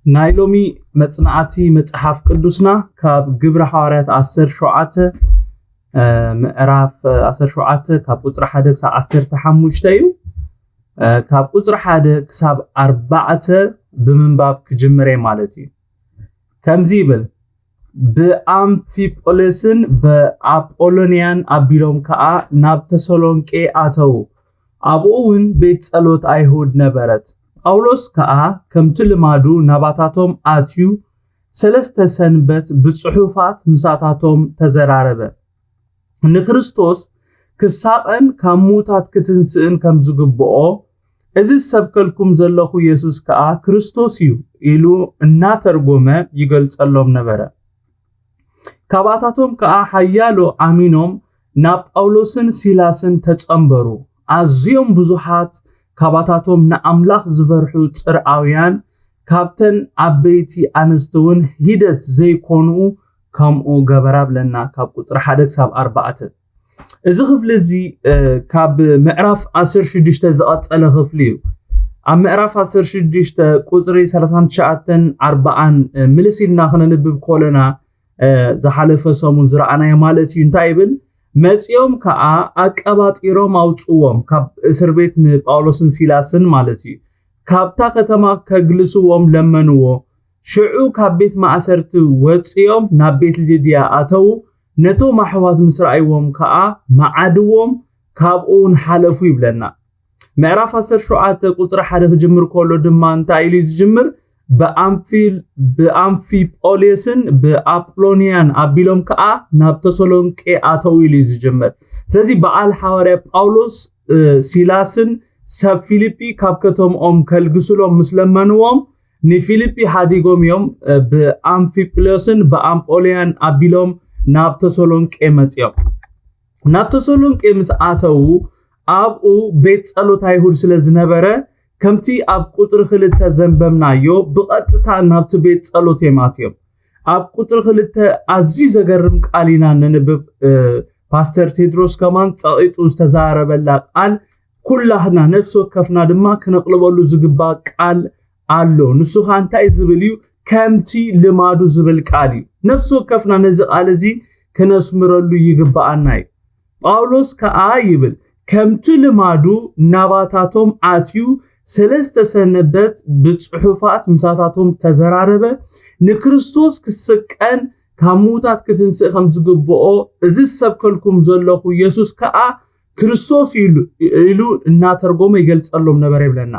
ናይሎሚ መጽናዕቲ መጽሐፍ ቅዱስና ካብ ግብረ ሐዋርያት 17 ምዕራፍ 17 ካብ ቁጽሪ 1 ክሳብ 15 እዩ ካብ ቁጽሪ 1 ክሳብ 4 ብምንባብ ክጅምረ ማለት እዩ ከምዚ ይብል በአምፊጶሎስን በአጶሎንያን አቢሎም ከአ ናብ ተሰሎንቄ አተው አብኡውን ቤት ጸሎት አይሁድ ነበረት ጳውሎስ ከአ ከምቲ ልማዱ ናባታቶም አትዩ ሰለስተ ሰንበት ብጽሑፋት ምሳታቶም ተዘራረበ ንክርስቶስ ክሳቀን ከሙታት ክትንስእን ከም ዝግብኦ እዚ ሰብከልኩም ዘለኹ ኢየሱስ ከአ ክርስቶስ እዩ ኢሉ እናተርጎመ ይገልጸሎም ነበረ ካባታቶም ከአ ሓያሎ አሚኖም ናብ ጳውሎስን ሲላስን ተጸምበሩ አዝዮም ብዙሃት ካባታቶም ንአምላኽ ዝፈርሑ ጽርዓውያን ካብተን አበይቲ አንስትውን ሂደት ዘይኮኑ ከምኡ ገበራ ብለና ካብ ቁጥሪ 1 ክሳብ 4 እዚ ክፍሊ እዚ ካብ ምዕራፍ 16 ዝቐጸለ ክፍሊ እዩ ኣብ ምዕራፍ 16 ቁጥሪ 39 40 ምልሲልና ክነንብብ ኮለና ዝሓለፈ ሰሙን ዝረአናዮ ማለት እዩ እንታይ ይብል መጽዮም ከአ አቀባጢሮም አውጽዎም ካብ እስር ቤት ንጳውሎስን ሲላስን ማለት እዩ ካብታ ከተማ ከግልስዎም ለመንዎ ሽዑ ካብ ቤት ማእሰርቲ ወጽዮም ናብ ቤት ልድያ አተው ነቶም አሕዋት ምስራይዎም ከአ ማዓድዎም ካብኡን ሓለፉ ይብለና ምዕራፍ 17 ቁጥሪ 1 ክጅምር ኮሎ ድማ እንታይ ኢሉ ዝጅምር በአምፊጶሎስን በአጶሎንያን አቢሎም ከአ ናብ ተሰሎንቄ አተው ኢሉ ዝጅምር ስለዚህ በዓል ሐዋርያ ጳውሎስ ሲላስን ሰብ ፊልጵ ካብ ከተምኦም ከልግስሎም ምስለመንዎም ንፊልጵ ሓዲጎም እዮም በአምፊጶሎስን በአጶሎንያን አቢሎም ናብ ተሰሎንቄ መጽዮም ናብ ተሰሎንቄ ምስ አተው አብኡ ቤት ጸሎት አይሁድ ስለዝነበረ ከምቲ ኣብ ቁጥሪ 2 ዘንበምናዮ ብቐጥታ ናብቲ ቤት ጸሎት የማትዮም ኣብ ቁጥሪ 2 ኣዝዩ ዘገርም ቃሊና ነንብብ ፓስተር ቴድሮስ ከማን ጸቂጡ ዝተዛረበላ ቃል ኩላህና ነፍስ ወከፍና ድማ ክነቅልበሉ ዝግባ ቃል አሎ ንሱ እንታይ ዝብል እዩ ከምቲ ልማዱ ዝብል ቃል እዩ ነፍስ ወከፍና ነዚ ቃል እዚ ክነስምረሉ ይግባአና እዩ ጳውሎስ ከአ ይብል ከምቲ ልማዱ ናባታቶም አትዩ ሰለስተ ሰንበት ብጽሑፋት ምሳታቶም ተዘራረበ ንክርስቶስ ክስቀን ከሙታት ክትንስእ ከም ዝግብኦ እዚ ሰብከልኩም ዘለኹ ኢየሱስ ከአ ክርስቶስ ኢሉ እናተርጎመ ይገልጸሎም ነበር ይብለና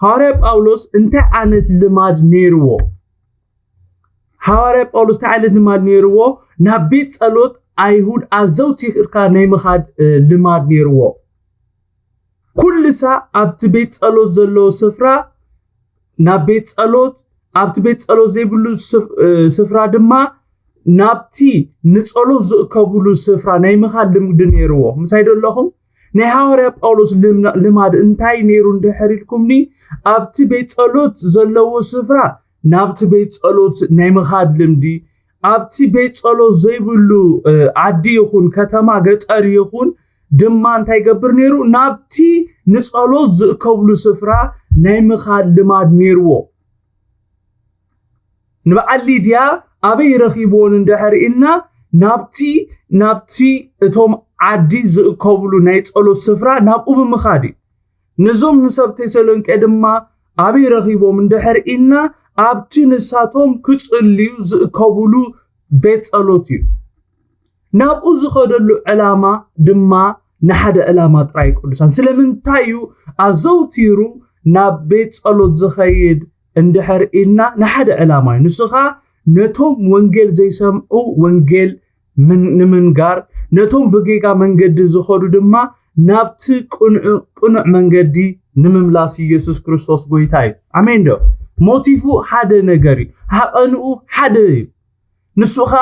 ሐዋርያ ጳውሎስ እንታይ ዓይነት ልማድ ነይርዎ ሐዋርያ ጳውሎስ እንታይ ዓይነት ልማድ ነይርዎ ናብ ቤት ጸሎት አይሁድ አዘውቲርካ ናይ ምኻድ ልማድ ነይርዎ ኩልሳ ኣብቲ ቤት ጸሎት ዘሎ ስፍራ ናብ ቤት ጸሎት ኣብቲ ቤት ጸሎት ዘይብሉ ስፍራ ድማ ናብቲ ንጸሎት ዝእከብሉ ስፍራ ናይ ምኻድ ልምድ ነይርዎ ምሳይ ደለኹም ናይ ሐዋርያ ጳውሎስ ልማድ እንታይ ነይሩ እንድሕሪልኩምኒ ኣብቲ ቤት ጸሎት ዘለዎ ስፍራ ናብቲ ቤት ጸሎት ናይ ምኻድ ልምዲ ኣብቲ ቤት ጸሎት ዘይብሉ ዓዲ ይኹን ከተማ ገጠር ይኹን ድማ እንታይ ገብር ነይሩ ናብቲ ንጸሎት ዝእከብሉ ስፍራ ናይ ምኻድ ልማድ ነይርዎ ንበዓል ሊድያ ኣበይ ረኺብዎን እንድሕሪኢልና ናብቲ እቶም ዓዲ ዝእከብሉ ናይ ጸሎት ስፍራ ናብኡ ብምኻድ ንዞም ንሰብ ተሰሎንቄ ድማ ኣበይ ረኺቦም እንድሕሪኢልና ኣብቲ ንሳቶም ክጽልዩ ዝእከብሉ ቤት ጸሎት እዩ ናብኡ ዝኸደሉ ዕላማ ድማ ንሓደ ዕላማ ጥራይ ቅዱሳን ስለምንታይ እዩ ኣዘውቲሩ ናብ ቤት ጸሎት ዝኸይድ እንድሕሪኢልና ንሓደ ዕላማ እዩ ንስኻ ነቶም ወንጌል ዘይሰምዑ ወንጌል ንምንጋር ነቶም ብጌጋ መንገዲ ዝኸዱ ድማ ናብቲ ቁኑዕ መንገዲ ንምምላስ ኢየሱስ ክርስቶስ ጎይታ እዩ አሜን ዶ ሞቲፉ ሓደ ነገር እዩ ሓቐንኡ ሓደ እዩ ንሱኻ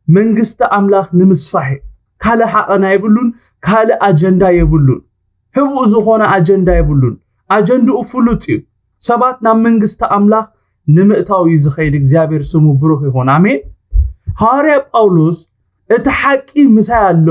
መንግስቲ አምላኽ ንምስፋሕ ካለ ሓቐና ይብሉን ካለ አጀንዳ ይብሉን ህቡእ ዝኾነ አጀንዳ ይብሉን አጀንዳኡ ፍሉጥ እዩ ሰባት ናብ መንግስቲ አምላኽ ንምእታው ዝኸይድ እግዚአብሔር ስሙ ብሩኽ ይሁን አሜን ሐዋርያ ጳውሎስ እቲ ሓቂ ምሳይ ኣሎ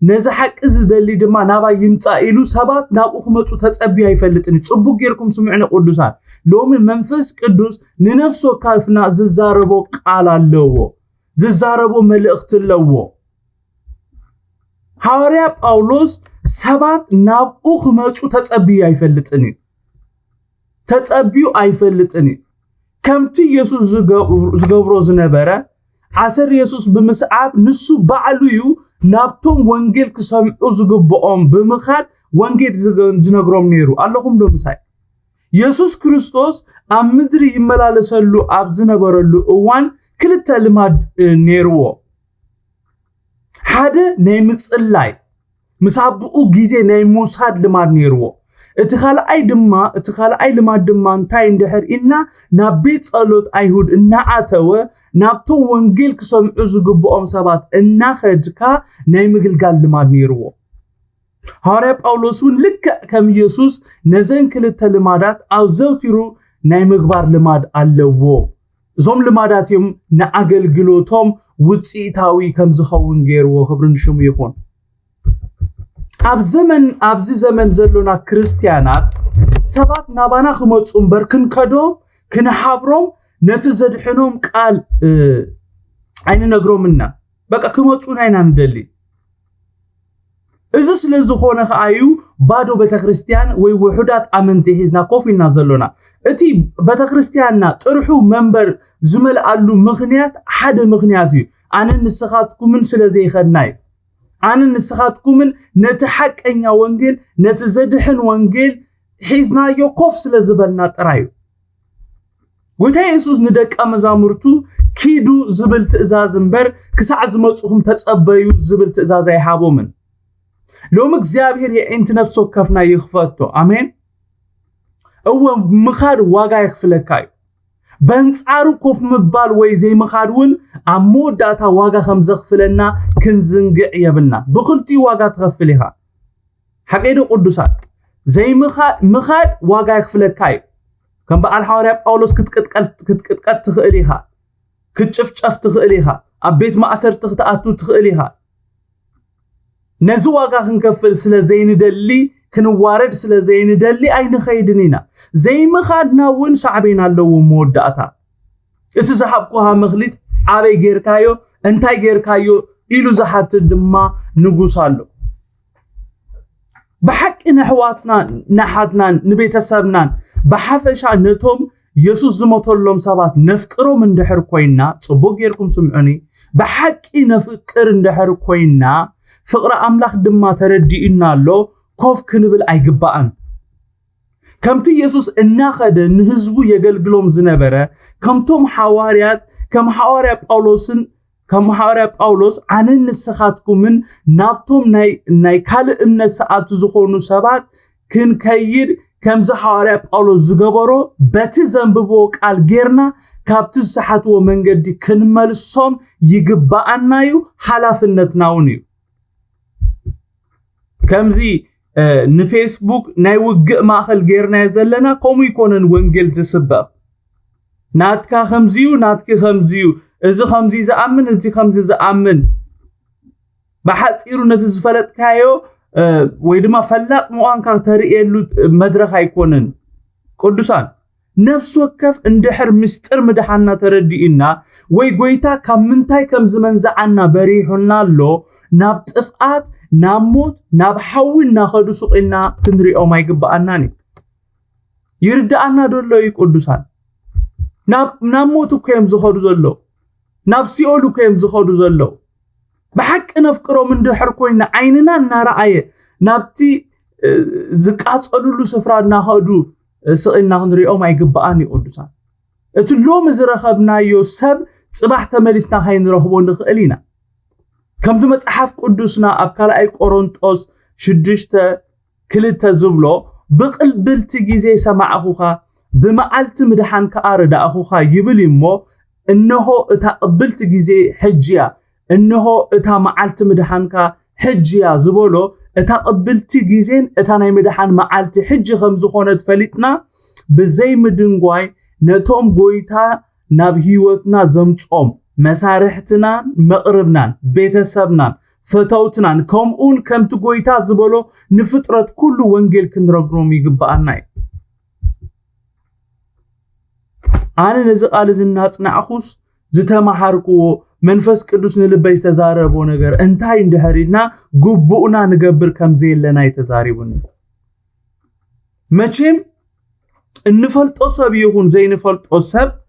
نزا حق زدلي دما نابا يمصا إلو سبات نابو خمصو تصبي يفلطني صبو غيركم سمعنا قدوسان لوم منفس قدوس ننفسو كافنا ززاربو قال الله ززاربو ملእخت الله حواريا باولوس سبات نابو خمصو تصبي يفلطني تتصبيو አይፈልጥኒ ከምቲ ኢየሱስ ዝገብሮ ዝነበረ ዓሰር ኢየሱስ ብምስዓብ ንሱ ባዕሉዩ ናብቶም ወንጌል ክሰምዑ ዝግብኦም ብምኻድ ወንጌል ዝነግሮም ነይሩ ኣለኹም ዶ ምሳይ ኢየሱስ ክርስቶስ ኣብ ምድሪ ይመላለሰሉ ኣብ ዝነበረሉ እዋን ክልተ ልማድ ነይርዎ ሓደ ናይ ምጽላይ ምሳብኡ ግዜ ናይ ሙሳድ ልማድ ነይርዎ اتخالعي لما دما انتاي اندحر إنا نابيت صلوت أيهود إنا عتوى نابتو وانجيل كسمعو زقبو سبات إنا خدكا نايمقل قال لما نيرو هاري باولوسون لك كم يسوس نزين كل لمادات أو زوتيرو نايمقبار لماد اللوو زوم لمادات يوم ناقل قلوتهم وطيتاوي كم زخوون غيرو خبرن شمو يخون أبزي زمن زلونا كريستيانات سبات نابانا خموصون بركن كدوم كنحابروم نتزدحنوم قال عين نغرومنا بقى خموصون عينا ندلي إذا سلزخونه خايو بادو بتكريستيان وي وحدات امنتي حزنا كوفينا زلونا اتي بتكريستياننا طرحو منبر زمل علو مخنيات حد مخنياتي انا نسخاتكم من سلازي خدناي أنا نسخاتكمن نتحققنا وانجيل نتزدحن وانجيل حيزنا يوقف سلازبلنا ترايو ويتا يسوس ندك أمزامرتو كيدو زبل تأزازنبر كساع زموتهم تتقبيو زبل تأزاز يحابو من لو مكزيابهر انت نفسو كفنا يخفتو آمين هو مخار واقع يخفلكاي بنصارو كوف مبال وي زي مخادون امود داتا واغا خمزخفلنا كنزنقع يبلنا بخلتي واغا تغفليها حقيدو قدوسات زي مخاد واغا يخفلكاي كم بقى الحواري باولوس كتقت تخئليها كتشفشف تخئليها ابيت ما أسر تختاتو تخئليها نزو واغا خنكفل سلا زين دلي كنوارد سلا زين دلي اين خيدنينا زي مخادنا ون صعبين اللو موداتا اتزحبقوها مخليت عبي غيركايو انتاي غيركايو إلو زحات الدما نقوصالو بحق نحواتنا نحاتنا نبيتسابنا بحفشا نتوم يسوس زمطلهم سبات نفكرو من دحر كوينا صبو غيركم سمعوني بحق نفكر اندحر كوينا فقر أملاخ دما تردئنا لو كوف كنبل أيقبان كمتي يسوس الناخد نهزبو يقلقلهم زنبرة كمتم حواريات كم حواري باولوس عن النسخاتكم من نابتم ناي كال امنا ساعات زخونو سبات كن كيد كم زحواري باولوس زقبرو باتي زنببو قال غيرنا كابتي ساعاتو منقدي كن ملسوم يقبان نايو حلافنت ناونيو كمزي نفيسبوك ناي وقع ماخل غيرنا يزلنا كومو يكونن ونجل تسبب ناتكا خمزيو إذا خمزي زأمن إذا خمزي زأمن بحثيرو نتزفلت كايو ويدما فلات موانكا تريئلو مدرخ يكونن قدسان نفس وكف اندحر مستر مدحانا تردئنا ويقويتا كمنتاي كم زمن زعنا بريحنا لو ناب تفقات ناموت ناب حاول ناخدو سوقنا كنريئو ما يقبأناني يردأنا دولو يقدسان ناموتو كيم زخدو زلو ناب سيولو كيم زخدو زلو بحق نفكرو من دحر كوينا عيننا نارعاية نابتي زكات قدولو سفراد ناخدو سقنا كنريئو ما يقبأني قدسان اتلو مزرخبنا يوسب صباح تملسنا خاين رخبو نخقلينا كم تمتصحف قدسنا أبكال أي قرنطوس شدشت كلتا زبلو بقلبلت جيزي سمع أخوخا بمعلت مدحان كأرد أخوخا يبلي مو إنه إتا قبلت جيزي حجيا إنه إتا معلت مدحان كحجيا زبولو إتا قبلت جيزين إتا ناي مدحان معلت حجي خمزخونة فلتنا بزي مدنقواي نتوم قويتا ناب هيوتنا زمتوم مسارحتنا مقربنا بيتسبنا فتوتنان كمون كم تقويتا زبلو نفترة كل وانجيل كنرقروم يقبأنا أنا نزق على الناس نأخوس زتها ما حركو منفس قدوس نلبي يستزاربو نجر انتهي اندهرينا قبؤنا نقبر كم زين لنا يتزاربون ماشيم النفلت أصاب يكون زي نفلت أصاب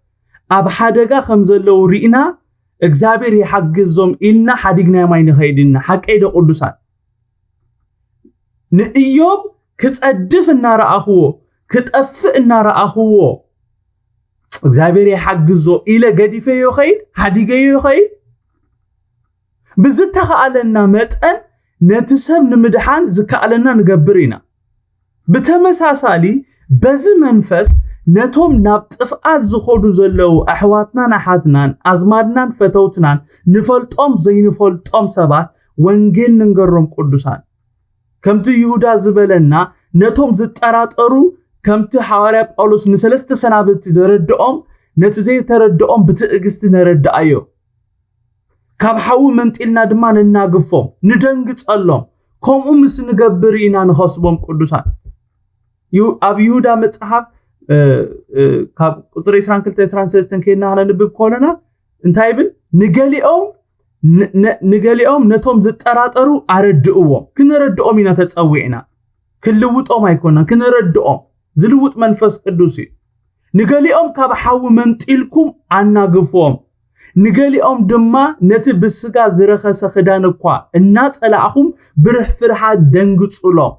أب حدقا خمزلو رئنا اكزابير يحقزهم إلنا حدقنا ما ينخيدنا حق ايدا قدوسان نئيوب كتأدف النار أخوه كتأفئ النار أخوه اكزابير يحقزو إلا قديفة يخيد حدقا يخيد بزتها علينا متأن نتسهم نمدحان زكا علينا نقبرينا بتمساسالي بزي منفس نتوم نابتفقات زخودو زلو أحواتنا نحاتنان أزمادنان فتوتنان نفلتهم زي نفلتهم سبات وانجيل ننقرهم قدوسان كمتو يهودا زبلنا نتوم زتارات أرو كمتو حواري بأولوس نسلست سنابت زردهم نتزي تردهم بتأقست نرد أيو كابحاو منتقلنا دمان نناقفهم ندنقت اللهم كوم أمس نقبرينا نخصبهم قدوسان أب يهودا متصحف كاب قطري سانكلت ترانسيستن كينا هنا نبب كولنا انتايبل نقاليهم نتوم زتاراترو أردقوهم كنردقوم ينا تتصوعنا كنلوطهم هيكونا كنردقوم زلوط منفس قدوسي نقاليهم كابحاو منتقلكم عنا قفوهم نقاليهم دما نتب السقا زرخة سخدانكوا الناس ألاعهم برح فرحات دنقصولهم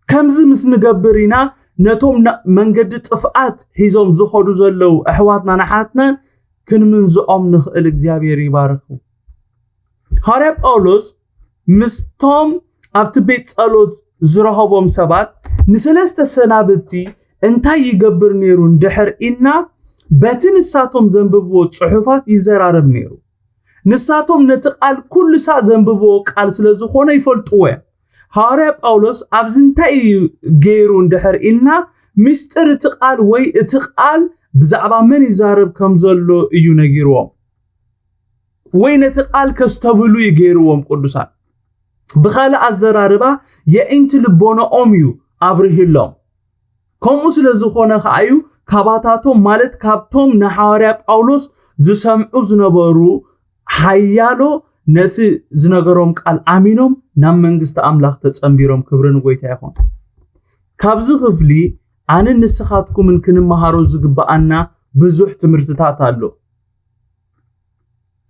كمزي مس نقبرينا نتوم منقد تفقات هيزوم زخودو زلو أحواتنا نحاتنا كن من زقوم نخقل اكزيابير يباركو هارب أولوس مستوم أبتبيت ألوت زرهبهم سبات نسلست سنابتي انتا يقبر نيرون دحر إنا باتن الساتهم زنببو صحفات يزرارب نيرو نساتهم نتقال كل ساعة زنببو قال سلزخونا يفلطوه هارب أولوس أبزنتاي غيرون دحر إلنا مستر تقال وي اتقال بزعبا من يزارب كمزلو إيو نجيروهم وين تقال كستبلو يجيروهم قدسان بخال الزراربا يأنت لبونا أميو أبره اللهم كموس لزخونا خايو كاباتاتهم مالت كابتهم نحارب أولوس زسمعو زنبارو حيالو نتي زنغروم قال امينوم نام منغست املاح تصمبيروم كبرن غويتا يخون كابز خفلي ان نسخاتكم من كن مهارو زغبانا بزح تمرتات አለው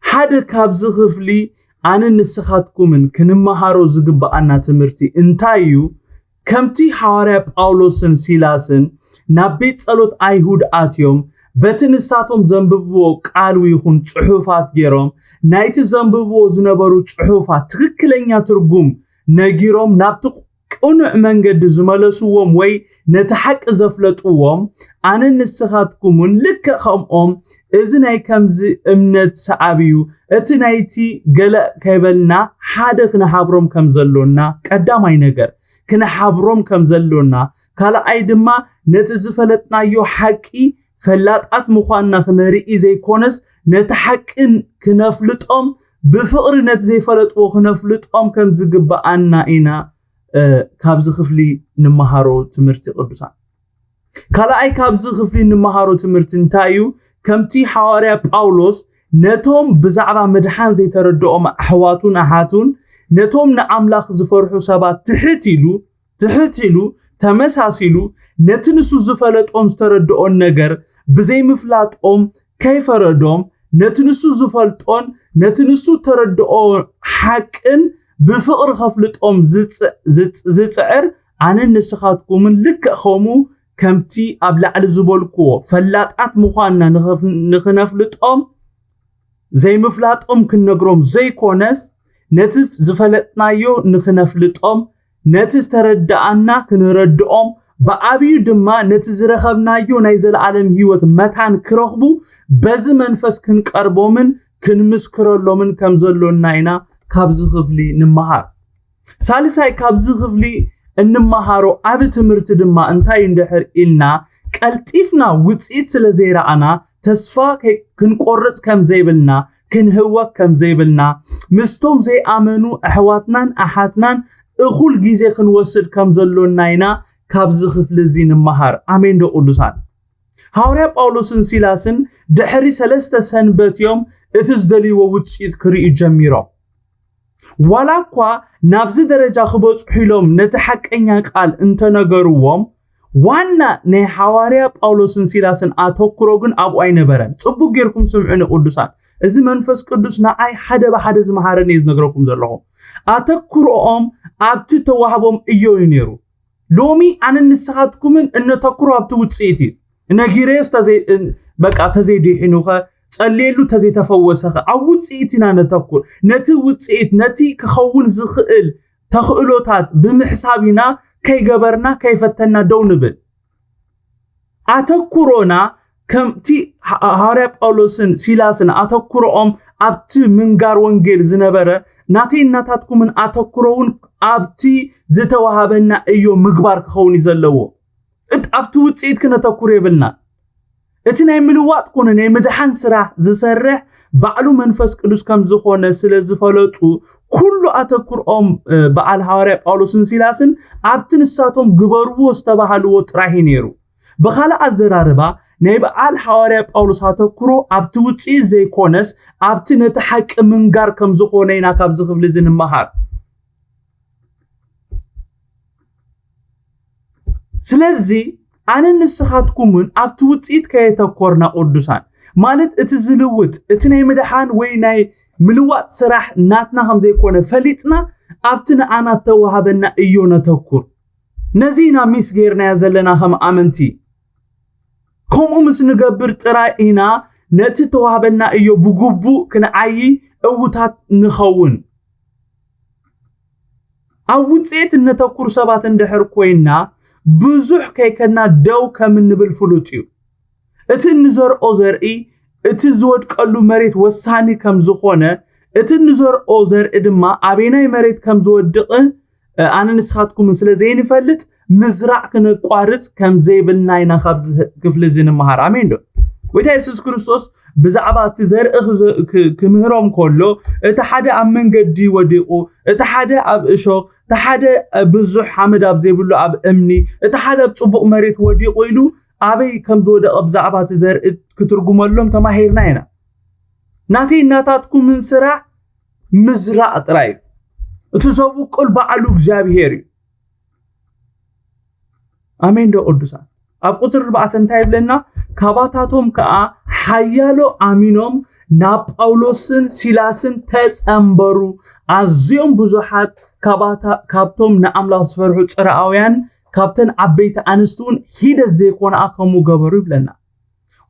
حد كابز خفلي ان نسخاتكم من كن مهارو زغبانا تمرتي انتايو كمتي حواري باولوسن سيلاسن نابيت ጸሎት አይሁድ አትዮም በትንሳቶም ዘንብቦ ቃሉ ይሁን ጽሑፋት ገሮም ናይቲ ዘንብቦ ዝነበሩ ጽሑፋት ትክክለኛ ትርጉም ነጊሮም ናብት ቁኑዕ መንገድ ዝመለሱዎም ወይ ነተሐቅ ዘፍለጡዎም አነ ንስኻትኩምን ልከኸምኦም እዚ ናይ ከምዚ እምነት ሰዓብዩ እቲ ናይቲ ገለ ከይበልና ሓደ ክነሓብሮም ከም ዘሎና ቀዳማይ ነገር ክነሓብሮም ከም ዘሎና ካልኣይ ድማ ነቲ ዝፈለጥናዮ ሓቂ فلاتات مخوانا خنرئي زي كونس نتحقن كنفلطهم بفقر نت زي فلطو خنفلطهم كم زغبا انا اينا كابز خفلي نمهارو تمرتي قدوسان كالا اي كابز خفلي نمهارو تمرتي انتايو كمتي حواريا باولوس نتوم بزعبا مدحان زي تردؤهم احواتون احاتون نتوم ناملاخ زفرحو سبات تحتيلو تمساسيلو نتنسو زفلطهم تردؤون نجر بزي مفلاتهم كيف ردهم نتنسو زفلطون نتنسو تردؤون حقن بفقر خفلطهم زتصعر عن النسخاتكم لك خمو كمتي ابلع زبلكو فلاتات مخانا نخنفلطهم زي مفلاتهم كنغروم زي كونس نتف زفلطنايو نخنفلطهم نتس تردأنا كنردؤهم بأبيو دما نتزرخبنايو نايزل عالم هيوت متان كرخبو بز منفس كنقربومن كنمسكرلومن كمزلون ناينا كابز خفلي نمهار سالساي كابز خفلي እንማሃሮ አብ ትምርት ድማ እንታይ እንደህር ኢልና ቀልጢፍና ውጽኢት ስለዘይራአና ተስፋ ክንቆርጽ ከም ዘይብልና ክንህወ ከም ዘይብልና ምስቶም ዘይኣመኑ ኣሕዋትናን ኣሓትናን እኹል ግዜ ክንወስድ ከም ዘሎና ኢና ካብዚ ክፍሊ እዚ ንመሃር ኣሜን ዶ ቅዱሳን ሐዋርያ ጳውሎስን ሲላስን ድሕሪ 3 ሰንበት ዮም እቲ ዝደልይዎ ውጽኢት ክርኢ ጀሚሮም ዋላኳ ናብዚ ደረጃ ክበጽሑ ኢሎም ነቲ ሓቀኛ ቃል እንተነገሩዎም ዋና ናይ ሐዋርያ ጳውሎስን ሲላስን ኣተኩሮ ግን ኣብኡ ኣይነበረን ጽቡቅ ጌርኩም ስምዑኒ ቅዱሳን እዚ መንፈስ ቅዱስ ንዓይ ሓደ ብሓደ ዝመሃረን እዩ ዝነግረኩም ዘለኹ ኣተኩሮኦም ኣብቲ ተዋህቦም እዩ ነይሩ ሎሚ ኣነ ንስኻትኩምን እነተኩሮ ኣብቲ ውጽኢት እዩ ነጊሬስ በቃ ተዘይዲሒኑኸ ጸልየሉ ተዘይተፈወሰኸ ኣብ ውጽኢት ኢና ነተኩር ነቲ ውጽኢት ነቲ ክኸውን ዝኽእል ተኽእሎታት ብምሕሳቢና ከይገበርና ከይፈተና ደው ንብል ኣተኩሮና ከምቲ ሐዋርያ ጳውሎስን ሲላስን ኣተኩሮኦም ኣብቲ ምንጋር ወንጌል ዝነበረ ናተይ እናታትኩምን ኣተኩሮውን ኣብቲ ዝተዋሃበና እዩ ምግባር ክኸውን ይዘለዎ ኣብቲ ውጽኢት ክነተኩር የብልና እቲ ናይ ምልዋጥ ኮነ ናይ ምድሓን ስራሕ ዝሰርሕ ባዕሉ መንፈስ ቅዱስ ከም ዝኾነ ስለ ዝፈለጡ ኩሉ ኣተኩሮኦም በዓል ሐዋርያ ጳውሎስን ሲላስን ኣብቲ ንሳቶም ግበርዎ ዝተባሃልዎ ጥራይ ነይሩ በኻልእ ኣዘራርባ ናይ በዓል ሐዋርያ ጳውሎስ ኣተኩሮ ኣብቲ ውጽኢት ዘይኮነስ ኣብቲ ነቲ ሓቂ ምንጋር ከም ዝኾነ ኢና ካብዚ ክፍሊ ዝንመሃር ስለዚ ኣነ ንስኻትኩምን ኣብቲ ውጽኢት ከየተኮርና ቅዱሳን ማለት እቲ ዝልውጥ እቲ ናይ ምድሓን ወይ ናይ ምልዋጥ ስራሕ ናትና ከም ዘይኮነ ፈሊጥና ኣብቲ ንኣና ተዋሃበና እዩ ነተኩር ነዚና ሚስ ጌርና ዘለና ከም ኣመንቲ ከምኡ ምስ ንገብር ጥራይ ኢና ነቲ ተዋሃበና እዩ ብግቡእ ክንዓይ እውታት ንኸውን ኣብ ውጽኢት ነተኩር ሰባት እንድሕር ኮይና ብዙሕ ከይከና ደው ከም ንብል ፍሉጥ እዩ እቲ ንዘርኦ ዘርኢ እቲ ዝወድቀሉ መሬት ወሳኒ ከም ዝኾነ እቲ ንዘርኦ ዘርኢ ድማ ኣበናይ መሬት ከም ዝወድቕ ኣነ ንስኻትኩም ስለ ዘይንፈልጥ ምዝራዕ ክንቋርጽ ከም ዘይብልና ኢና ካብ ክፍሊ ዝንመሃር ኣሜን ዶ ወይታ ኢየሱስ ክርስቶስ ብዛዕባ እቲ ዘርኢ ክምህሮም ከሎ እቲ ሓደ ኣብ መንገዲ ወዲቑ እቲ ሓደ ኣብ እሾኽ እቲ ሓደ ብዙሕ ሓመድ ኣብ ዘይብሉ ኣብ እምኒ እቲ ሓደ ኣብ ጽቡቕ መሬት ወዲቑ ኢሉ ኣበይ ከም ዝወደቐ ብዛዕባ እቲ ዘርኢ ክትርጉመሎም ተማሂርና ኢና ናተይ እናታትኩም ስራሕ ምዝራእ ጥራይ እቲ ዘብቁል በዓሉ እግዚአብሔር እዩ ኣሜን ዶ ቅዱሳን ኣብ ቁጥር 4 እንታይ ይብለና ካባታቶም ከዓ ሓያሎ ኣሚኖም ናብ ጳውሎስን ሲላስን ተጸምበሩ ኣዝዮም ብዙሓት ካብቶም ንኣምላኽ ዝፈርሑ ጽርዓውያን ካብተን ዓበይቲ ኣንስቱን ሂደት ዘይኮነ ከምኡ ገበሩ ይብለና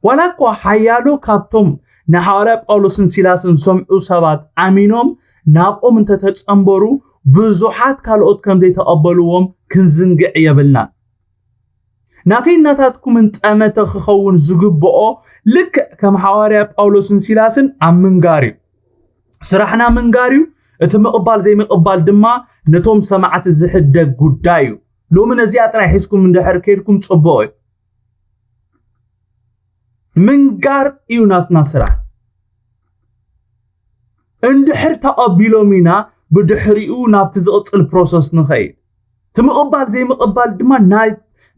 ወላኳ ሓያሎ ካብቶም ንሐዋርያ ጳውሎስን ሲላስን ሰምዑ ሰባት ኣሚኖም ናብኦም እንተተጸምበሩ ብዙሓት ካልኦት ከም ዘይተቐበልዎም ክንዝንግዕ የብልና ናተይ እናታትኩም እንጸመተ ክኸውን ዝግብኦ ልክ ከም ሐዋርያ ጳውሎስን ሲላስን ኣብ ምንጋር እዩ ስራሕና ምንጋር እዩ እቲ ምቕባል ዘይምቕባል ድማ ነቶም ሰማዓት ዝሕደግ ጉዳይ እዩ ሎሚ ነዚኣ ጥራይ ሒዝኩም እንድሕር ከይድኩም ጽቡቕ እዩ ምንጋር እዩ ናትና ስራሕ እንድሕር ተቐቢሎም ኢና ብድሕሪኡ ናብቲ ዝቕጽል ፕሮሰስ ንኸይድ እቲ ምቕባል ዘይምቕባል ድማ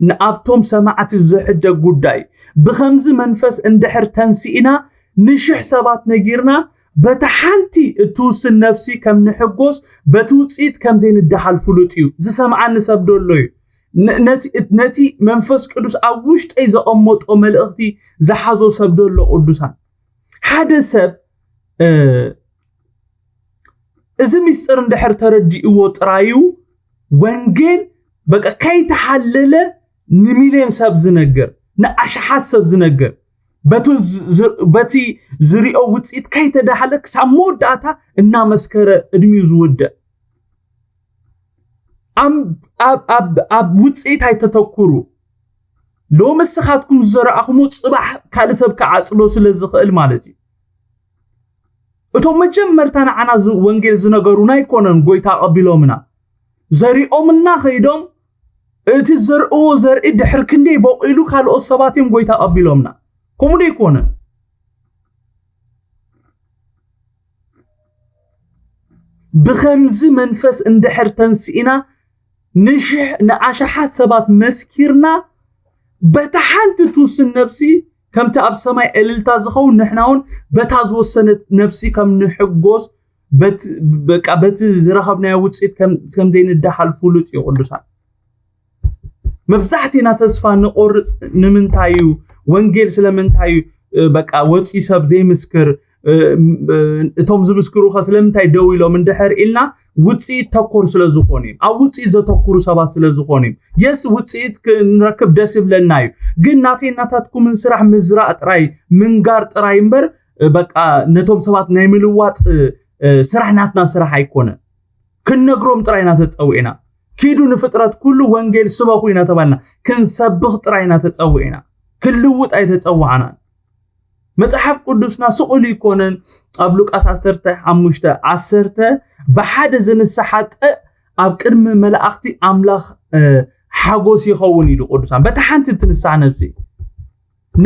ንኣብቶም ሰማዓት ዝሕደግ ጉዳይ ብኸምዚ መንፈስ እንድሕር ተንሲኢና ንሽሕ ሰባት ነጊርና በተሓንቲ እትውስን ነፍሲ ከም ንሕጎስ በትውጽኢት ከም ዘይንድሓል ፍሉጥ እዩ ዝሰምዓኒ ሰብ ደሎ እዩ ነቲ መንፈስ ቅዱስ ኣብ ውሽጠይ ዘቐመጦ መልእኽቲ ዝሓዞ ሰብ ደሎ ቅዱሳን ሓደ ሰብ እዚ ምስጢር እንድሕር ተረዲእዎ ጥራዩ ወንጌል በቃ ከይተሓለለ ንሚልዮን ሰብ ዝነገር ንኣሽሓት ሰብ ዝነገር በቲ ዝሪኦ ውጽኢት ከይተዳሓለ ክሳብ መወዳእታ እናመስከረ እድሚኡ ዝውድእ ኣብ ውጽኢት ኣይተተኩሩ ሎሚ ንስኻትኩም ዝዘረኣኹሞ ጽባሕ ካልእ ሰብ ክዓጽሎ ስለ ዝኽእል ማለት እዩ እቶም መጀመርታ ንዓና ወንጌል ዝነገሩና ኣይኮነን ጎይታ ቀቢሎምና ዘሪኦምና ኸይዶም እቲ ዘርእዎ ዘርኢ ድሕር ክንደይ በቂሉ ካልኦት ሰባት እዮም ጎይታ ቀቢሎምና ከምኡ ዶ ይኮነን بخمز منفس اندحر تنسئنا نشح نعشحات سبات مسكيرنا بتحنت توسن نفسي كم تأب سماي إلتا زخون نحناون بتاز وسنت نفسي كم نحقوس بت زرخبنا وتصيد كم زين الدحل فلوت يقولسان مبزحتنا تسفى نقرص نمنتايو وانجيل سلمنتايو بقى وصي سب زي مسكر اتوم زمسكرو خسلمنتاي دويلو من دحر إلنا وصي تكور سلازخونيم او وصي زتكور سبا سلازخونيم يس وصي نركب دسب لنايو ግን ናቴናታትኩም ምን ስራሕ ምዝራእ ጥራይ ምንጋር ጥራይ እምበር በቃ ነቶም ሰባት ናይ ምልዋጥ ስራሕ ናትና ስራሕ አይኮነ ክንነግሮም ጥራይና ተጸውዒና ኪዱ ንፍጥረት ኩሉ ወንጌል ስበኹ ኢና ተባልና ክንሰብኽ ጥራይና ተጸውዒና ክልውጥ አይተጸዋዓና መጽሐፍ ቅዱስና ስቁል ይኮነን ኣብ ሉቃስ 10:5-10 በሓደ ዝንሰሓጠ ኣብ ቅድመ መላእኽቲ አምላኽ ሓጎስ ይኸውን ኢሉ ቅዱሳን በተሓንቲ ትንሳዕ ነፍሲ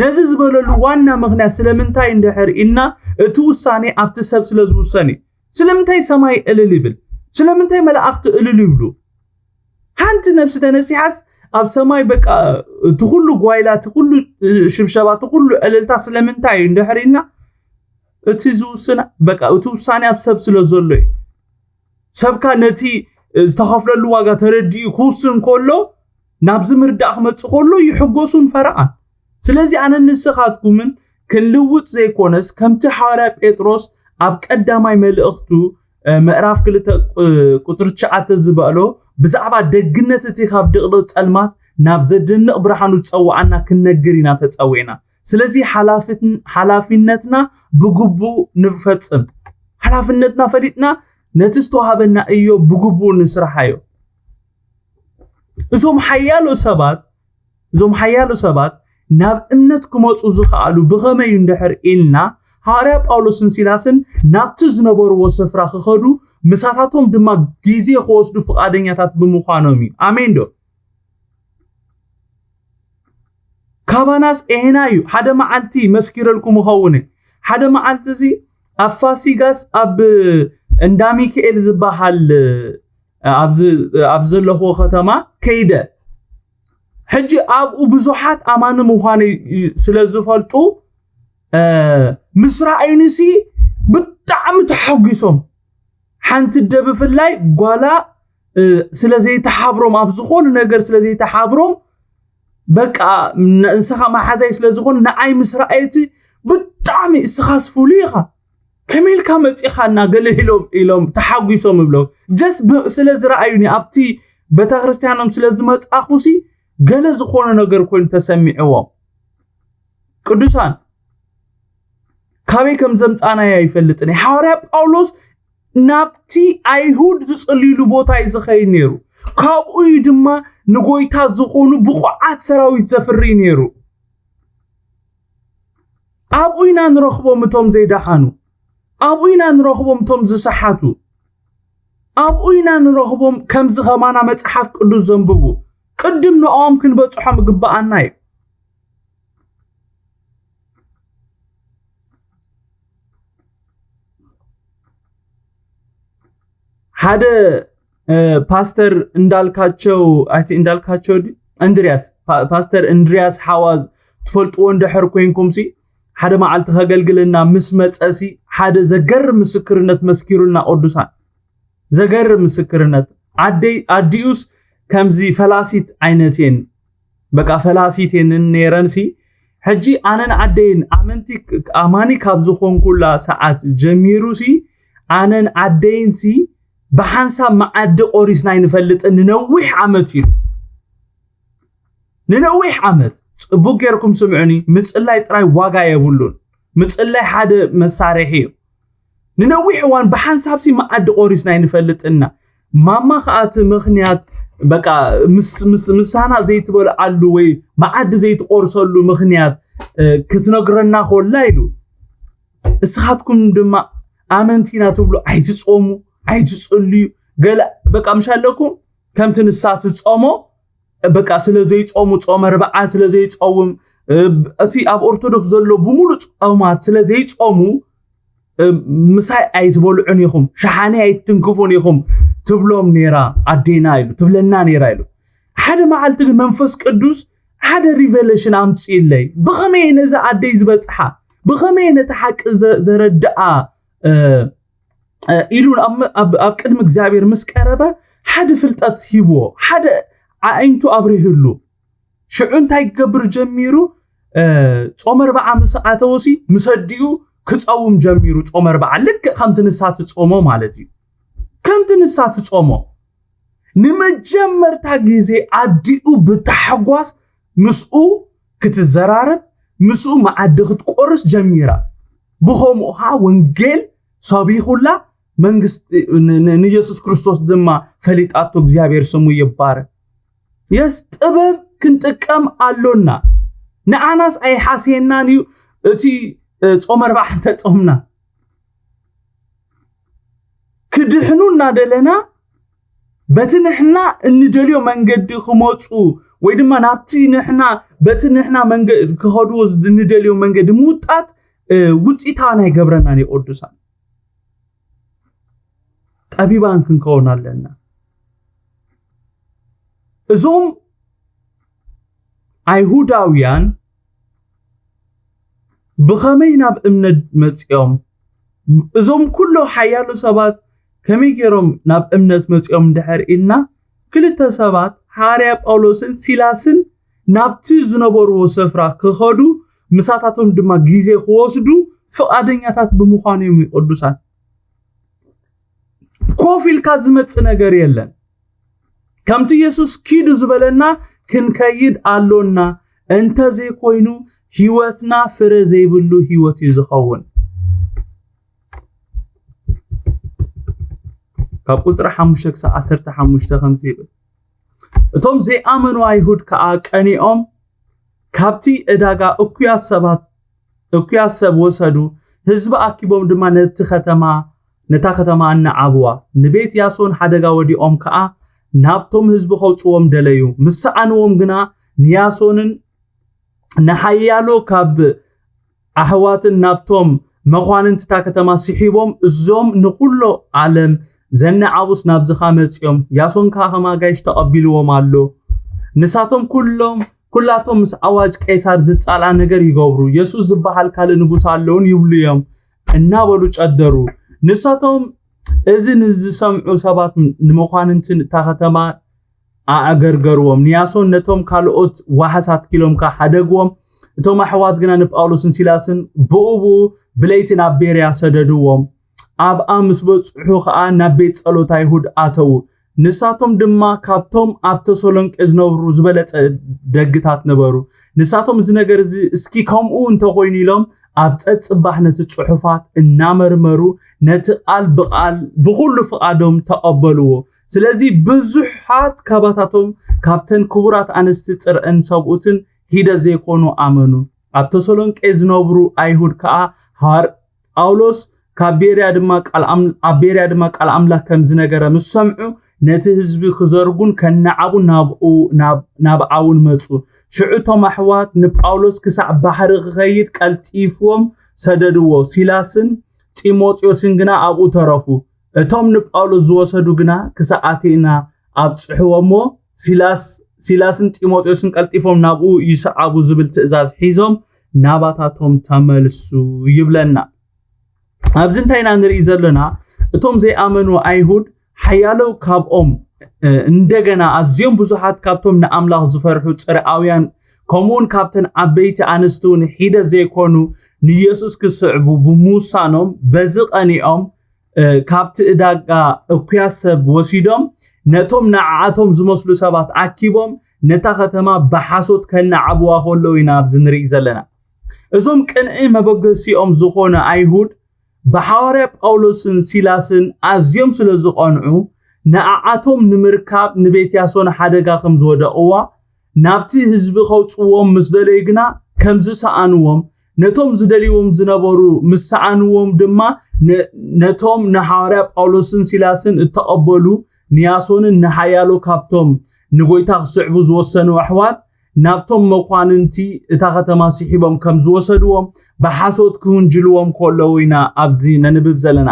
ነዚ ዝበለሉ ዋና ምኽንያት ስለምንታይ እንደሕር ኢልና እቲ ውሳኔ ኣብቲ ሰብ ስለዝውሰኒ ስለምንታይ ሰማይ እልል ይብል ስለምንታይ መላእኽቲ እልል ይብሉ ሓንቲ ነፍሲ ተነሲሓስ ኣብ ሰማይ በቃ እቲ ሁሉ ጓይላ እቲ ሁሉ ሽብሸባ እቲ ሁሉ እልልታ ስለምንታይ እንደሕር ኢልና እቲ ዝውስና በቃ እቲ ውሳኔ ኣብ ሰብ ስለዘሎ ሰብካ ነቲ ዝተኸፍለሉ ዋጋ ተረዲኡ ኩስን ኮሎ ናብ ዝምርዳእ ክመጽእ ኮሎ ይሕጎሱን ፈርዓን ስለዚህ ኣነ ንስኻትኩምን ክንልውጥ ዘይኮነስ ከምቲ ሐዋርያ ጴጥሮስ ኣብ ቀዳማይ መልእኽቱ ምዕራፍ 2 ቁጥር 9 ዝበሎ ብዛዕባ ደግነት እቲ ካብ ድቕድቕ ጸልማት ናብ ዘደንቕ ብርሃኑ ጸዋዓና ክንነግር ኢና ተጸዊዕና ስለዚህ ሓላፊነትና ብግቡእ ንፈጽም ሓላፊነትና ፈሊጥና ነቲ ዝተዋሃበና እዩ ብግቡእ ንስራሓዮ እዞም ሓያሎ ሰባት ናብ እምነት ክመጹ ዝኽኣሉ ብኸመይ እንደሕር ኢልና ሐዋርያ ጳውሎስን ሲላስን ናብቲ ዝነበርዎ ስፍራ ክኸዱ ምሳታቶም ድማ ግዜ ክወስዱ ፍቃደኛታት ብምዃኖም እዩ ኣሜን ዶ ካባናስ ኤናዩ ሓደ መዓልቲ መስኪረልኩም ኸውን ሓደ መዓልቲ እዚ ኣብ ፋሲጋስ ኣብ እንዳ ሚካኤል ዝበሃል ኣብ ዘለኹ ከተማ ከይደ ሕጂ ኣብኡ ብዙሓት ኣማን ምዃነ ስለዝፈልጡ ምስራኤንሲ ብጣዕሚ ተሐጊሶም ሓንቲ ደብፍላይ ጓላ ስለዘይተሓብሮም ኣብ ዝኾነ ነገር ስለዘይተሓብሮም በቃ እንስኻ ማሓዛይ ስለዝኾነ ንኣይ ምስራኤቲ ብጣዕሚ እስኻስፉሉ ኢኻ ከመልካ መጽኻና ገለ ኢሎም ተሐጊሶም ብለው ጀስ ስለዝረአዩኒ ኣብቲ ቤተ ክርስቲያኖም ስለዝመጻኹሲ ገለ ዝኾነ ነገር ኮይኑ ተሰሚዕዎም ቅዱሳን ካበይ ከም ዘምጻና ይፈልጥኒ ሐዋርያ ጳውሎስ ናብቲ አይሁድ ዝጽልይሉ ቦታ ይዝኸይ ነይሩ ካብኡ ድማ ንጎይታ ዝኾኑ ብቑዓት ሰራዊት ዘፍሪ ነይሩ ኣብኡና ንረኽቦም ቶም ዘይዳሓኑ ኣብኡና ንረኽቦም ቶም ዝሰሓቱ ኣብኡና ንረኽቦም ከም ዝኸማና መጽሐፍ ቅዱስ ዘንብቡ ቅድም ንኦም ክንበጽሖም ግባኣና እዩ ሓደ ፓስተር እንዳልካቸው እንድሪያስ ፓስተር እንድሪያስ ሐዋዝ ትፈልጥዎ እንደሕር ኮይንኩምሲ ሓደ መዓልቲ ከገልግልና ምስ መጸሲ ሓደ ዘገርም ምስክርነት መስኪሩና ቅዱሳን ዘገርም ምስክርነት አዲዩስ ከምዚ ፈላሲት አይነቴን በቃ ፈላሲቴን ነረንሲ ሕጂ ኣነን ዓደይን ኣማኒ ካብ ዝኾንኩላ ሰዓት ጀሚሩሲ ኣነን ዓደይንሲ بحنساب معد قريس ناين فلت ننوح عمت يلو ننوح عمت بوكيركم سمعني متسلاي تراي واقع يبولون متسلاي حدا مسارحيو ننوح وان بحنساب سي معد قريس ناين فلت إنا ماما خات مخنيات بقى مسانا زيت بول علو وي معد زيت قرصلو مخنيات كتنقرنا خول لايلو اسخاتكم دما آمنتينا تبلو عايز تصومو عايز تصلي قال بقى مش هلكم كم تنسات تصوموا بقى سلازي تصوموا تصوم 4 سلازي تصوم اتي اب اورثودوكس زلو بمولو تصومات سلازي تصوموا مساي أيتبولعون يخم شحاني أيتنكفون يخم تبلوم نيرا عدينا إلو تبلنا نيرا إلو حدا ما عالتق منفس قدوس حدا ريفيليشن أمتصي لي بخمين إذا عدي زبطحا بخمين تحك زردقا إلون أبقدم اكزابير مسكربة حدا فلتات هيبو حدا عينتو أبريهلو شعون تاي قبر جميرو تصومر بقى مساعته وسي مسديو كتصوم جميرو تصومر بقى لك خمت نسات تصومو مالتي كمت نسات تصومو نمجمر تاقيزي عديو بتحقواس مسؤو كتزرارب مسؤو ما عدخت قرس جميرا بخوموها ونجل صبيخولا منغست نيسوس كريستوس دما فليت اتو እግዚአብሔር ስሙ ይባረክ يس ጥበብ ክንጥቀም አሎና ንአናስ አይ ሐሴና ንዩ እቲ ጾመር ባህ ተጾምና ክድህኑና ደለና በትንህና እንደልዮ መንገድ ክሞጹ ወይ ድማ ናብቲ ንህና በትንህና መንገድ ክኸዱ እንደልዮ መንገድ ሙጣት ውጪታና ይገብረና ነው ቅዱሳን ጠቢባን ክንከውናለና እዞም አይሁዳውያን بخمينا بأمنة متيوم إذا كله حيالو سبات كميجرم ناب أمنة متيوم دحر إلنا كل التسبات حارب أولوسن سلاسن نابتي زنبور وسفرة كخدو مساتاتهم دما جيزي خوصدو فقادنياتات بمخانيهم قدوسان كوفيل كازمت نجار يلن كمتي يسوس كيدو زبلنا كنكيد ألونا أنت زي كوينو هيوتنا فرزي بلو هيوتي زخون كابوتر حموشك سعسرت حموشت خمسيب توم زي آمنو أيهود كأك أنيهم كابتي إداغا أكيات سب وسدو هزب أكيبهم دما نتختما أن عبوا نبيت ياسون حدغا ودي كأ نابتهم هزب خوصوهم دليو مسعنوهم غنا نياسونن نحيالو كاب أحواتن نابتهم مخوانن تتاكتما سيحيبهم الزوم نقولو عالم زن عبوس نابز خامس يوم ياسون كاهما غايش تقبلوهم عالو نساتهم كلاتهم مس عواج كيسار زتسال عن نگر يغبرو يسوس زبحال كال نقوس عالون يبليهم النابلو چادرو نساتهم إذن سمعو سبات نمخوانن تتاكتما أجرجروهم نياسون نتوم كالوت وحسات كيلوم كحدقوم توم أحوات جنا نبقالوس سلاسن بوبو بليتنا بيريا سددوهم أب أمس بس حقا نبيت ألو تايهود أتو نساتهم دما كابتهم أبتسولنك إزنو زبلت دقتات نبرو نساتهم زنجرز اسكي كمون تقويني لهم أبتت صباحنا تتصحفات النمرمرو نتقال بقال بقول فقادهم تقبلوه سلازي بزحات كاباتاتهم كابتن كبرات أنستتر أنسابوتن هيدا زي كونو آمنو أبتسولنك إزنوبرو أيهود كا هار أولوس كابيريا دماك الأملاك كم زنجرة مسمعو نتهزبي خزرقون كنعبو نابعون متسو شعوتو محوات نبقاولوس كسع بحر غير كالتيفوم سددوو سيلاسن تيموتيوسن غنا أبو ترفو توم نبقاولوس زوسدو غنا كسعاتينا أبصحوامو سيلاسن تيموتيوسن كالتيفوم نابو يسعبو زبل تأزاز حيزوم ناباتاتهم تملسو يبلنا أبزنتاينا نريزلنا توم زي آمنو أيهود حيالو كابهم እንደገና አዝዮም ብዙሃት ካብቶም ንአምላኽ ዝፈርሑ ጽርዓውያን ኮሙን ካብተን ዓበይቲ ኣንስቱን ሂደ ዘይኮኑ ንኢየሱስ ክስዕቡ ብሙሳኖም በዝቐኒኦም ካብቲ ዕዳጋ እኩያት ሰብ ወሲዶም ነቶም ንዓዓቶም ዝመስሉ ሰባት ኣኪቦም ነታ ከተማ ብሓሶት ከነዓብዋ ከለዉ ኢና ኣብዚ ንርኢ ዘለና እዞም ቅንዒ መበገሲኦም ዝኾነ ኣይሁድ بحواري ጳውሎስን ሲላስን ኣዝዮም ስለ ዝቆንዑ ንዓዓቶም ንምርካብ ንቤት ያሶን ሓደጋ ከም ዝወደቕዋ ናብቲ ህዝቢ ኸውጽዎም ምስ ደለይግና ከም ዝሰኣንዎም ነቶም ዝደልይዎም ዝነበሩ ምስ ሰኣንዎም ድማ ነቶም ንሐዋርያ ጳውሎስን ሲላስን እተቀበሉ ንያሶንን ንሓያሎ ካብቶም ንጎይታ ክስዕቡ ዝወሰኑ ኣሕዋት ናብቶም መኳንንቲ እታ ከተማ ሲሒቦም ከም ዝወሰድዎም በሐሶት ክውንጅልዎም ከለውና ኣብዚ ነንብብ ዘለና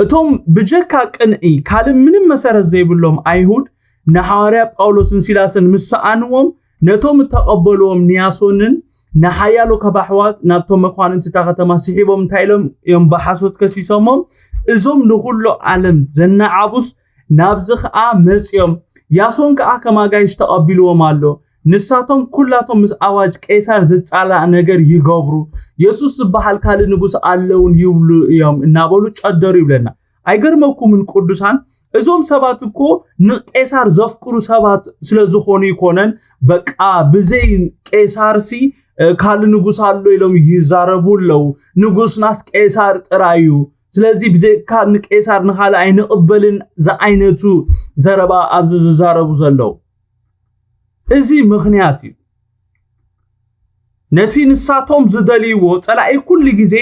እቶም ብጀካ ቅንዒ ካል ምንም መሰረት ዘይብሎም አይሁድ ንሐዋርያ ጳውሎስን ሲላስን ምስአንዎም ነቶም ተቀበሉዎም ንያሶንን ንሓያሎ ከባሕዋት ናብቶም መኳንንቲ እታ ከተማ ሲሒቦም ታይሎም እዮም በሐሶት ከሲሶሞም እዞም ንኹሉ ዓለም ዘናዓቡስ ናብዚ ኸዓ መጽዮም ያሶን ከዓ ከማጋይሽ ተቀቢልዎም ኣሎ ንሳቶም ኩላቶም ምስ አዋጅ ቄሳር ዝጻላ ነገር ይገብሩ ኢየሱስ ዝበሃል ካል ንጉስ ኣለውን ይብሉ እዮም እናበሉ ጨደሩ ይብለና አይገርመኩምን ቅዱሳን እዞም ሰባት እኮ ንቄሳር ዘፍቅሩ ሰባት ስለዝኾኑ ይኮነን በቃ ብዘይ ቄሳርሲ ካል ንጉስ ኣሎ ኢሎም ይዛረቡለው ንጉስ ናስ ቄሳር ጥራዩ ስለዚህ ብዘይካ ንቄሳር ንኻለ አይንቅበልን ዘአይነቱ ዘረባ ኣብዚ ዝዛረቡ ዘለው እዚ ምኽንያት እዩ ነቲ ንሳቶም ዝደልይዎ ጸላኢ ኩሉ ግዜ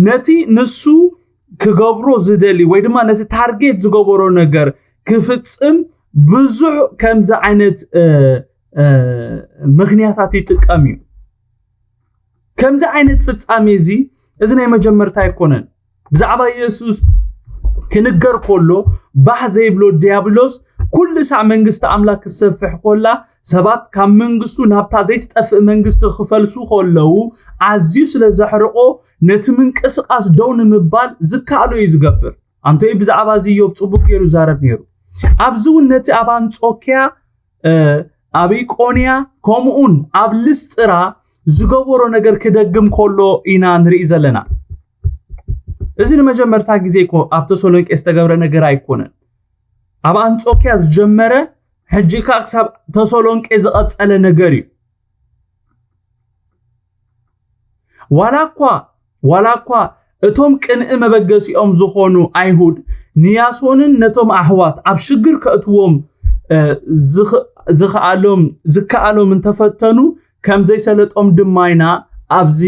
ነቲ ንሱ ክገብሮ ዝደሊ ወይ ድማ ነቲ ታርጌት ዝገበሮ ነገር ክፍጽም ብዙሕ ከምዚ ዓይነት ምኽንያታት ይጥቀም እዩ ከምዚ ዓይነት ፍጻሜ እዚ ናይ መጀመርታ ይኮነን ብዛዕባ ኢየሱስ ክንገር ከሎ ባህ ዘይብሎ ዲያብሎስ ኩሉ ሳዕ መንግስት አምላክ ክሰፍሕ ኮላ ሰባት ካብ መንግስቱ ናብታ ዘይትጠፍእ መንግስት ክፈልሱ ከለው ኣዝዩ ስለዘሕርቆ ነቲ ምንቅስቃስ ደው ንምባል ዝካኣሎ ይዝገብር አንተይ ብዛዕባ ዝዮብ ጽቡቅ ገይሩ ዛረብ ነይሩ ኣብዚ ነቲ ኣብ አንጾኪያ ኣብ ኢቆንያ ከምኡን ኣብ ልስጥራ ዝገበሮ ነገር ክደግም ከሎ ኢና ንርኢ ዘለና እዚ ንመጀመርታ ግዜ እኮ ኣብ ተሰሎንቄ ዝተገብረ ነገር አይኮነን ኣብ አንጾኪያ ዝጀመረ ሕጂ ካክሳብ ተሰሎንቄ ዝቀጸለ ነገር እዩ ዋላኳ እቶም ቅንእ መበገሲኦም ዝኾኑ አይሁድ ንያሶንን ነቶም አሕዋት ኣብ ሽግር ከእትዎም ዝከኣሎም እንተፈተኑ ከም ዘይሰለጦም ድማይና ኣብዚ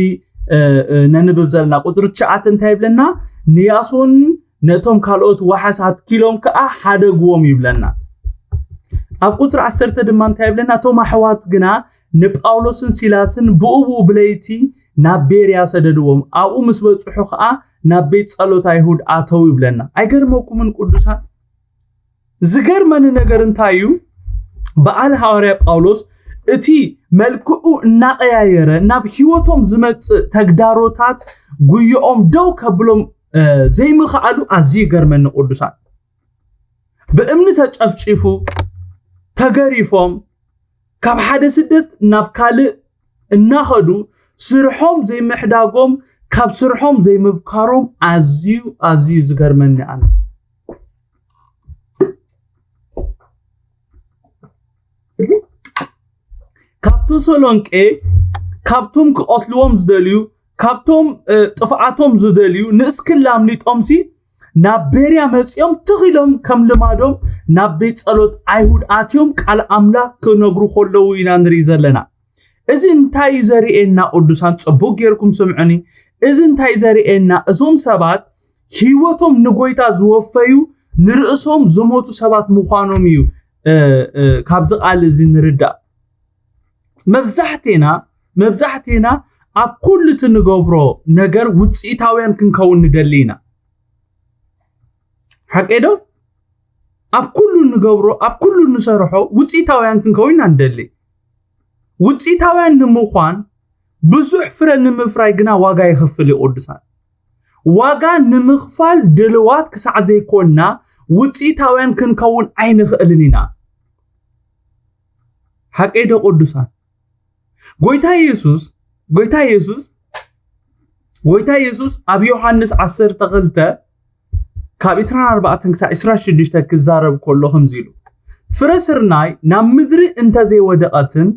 ነንብብ ዘለና ቁጥር 9 እንታይ ይብለና ንያሶን ነቶም ካልኦት ወሐሳት ኪሎም ከኣ ሓደግዎም ይብለና ኣብ ቁጥር 10 ድማ እንታይ ይብለና ቶም አሕዋት ግና ንጳውሎስን ሲላስን ብኡቡ ብለይቲ ናብ ቤርያ ሰደድዎም ኣብኡ ምስ በጽሑ ከኣ ናብ ቤት ጸሎት አይሁድ ኣተው ይብለና አይገርመኩምን ቅዱሳን ዝገርመን ነገር እንታይ እዩ በዓል ሐዋርያ ጳውሎስ እቲ መልክዑ እናቀያየረ ናብ ህይወቶም ዝመጽእ ተግዳሮታት ጉይኦም ደው ከብሎም ዘይምኽዓሉ ኣዝዩ ገርመን ቅዱሳን በእምነ ተጨፍጭፉ ተገሪፎም ካብ ሓደ ስደት ናብ ካልእ እናኸዱ ስርሖም ዘይምሕዳጎም ካብ ስርሖም ዘይምብካሮም ኣዝዩ ዝገርመኒ ኣነ ካብ ተሰሎንቄ ካብቶም ክቆትልዎም ዝደልዩ ካብቶም ጥፍዓቶም ዝደልዩ ንእስክላም ሊጦምሲ ናብ ቤርያ መጽዮም ትኺሎም ከም ልማዶም ናብ ቤት ጸሎት አይሁድ ኣትዮም ቃል አምላክ ክነግሩ ከለው ኢና ንርኢ ዘለና እዚ እንታይ ዘርኤና ቅዱሳን ጽቡቅ ጌርኩም ስምዑኒ እዚ እንታይ ዘርኤና እዞም ሰባት ህይወቶም ንጎይታ ዝወፈዩ ንርእሶም ዝሞቱ ሰባት ምዃኖም እዩ ካብዚ ቃል እዚ ንርዳእ መብዛሕቴና ኣብ ኩሉ ትንገብሮ ነገር ውጽኢታውያን ክንከውን ንደሊና ሓቀዶ ኣብ ኩሉ ንገብሮ ኣብ ኩሉ ንሰርሖ ውጽኢታውያን ክንከውን ንደሊ ውጽኢታውያን ንምዃን ብዙሕ ፍረ ንምፍራይ ግና ዋጋ ይኽፍል ቅዱሳን ዋጋ ንምኽፋል ድልዋት ክሳዕ ዘይኮንና ውጽኢታውያን ክንከውን ኣይንኽእልን ኢና ሓቀዶ ቅዱሳን ጎይታ ኢየሱስ ኣብ ዮሐንስ 12 ካብ 24 ክሳብ 26 ክዛረብ ከሎ ከምዚ ኢሉ ፍረ ስርናይ ናብ ምድሪ እንተዘይወደቐትን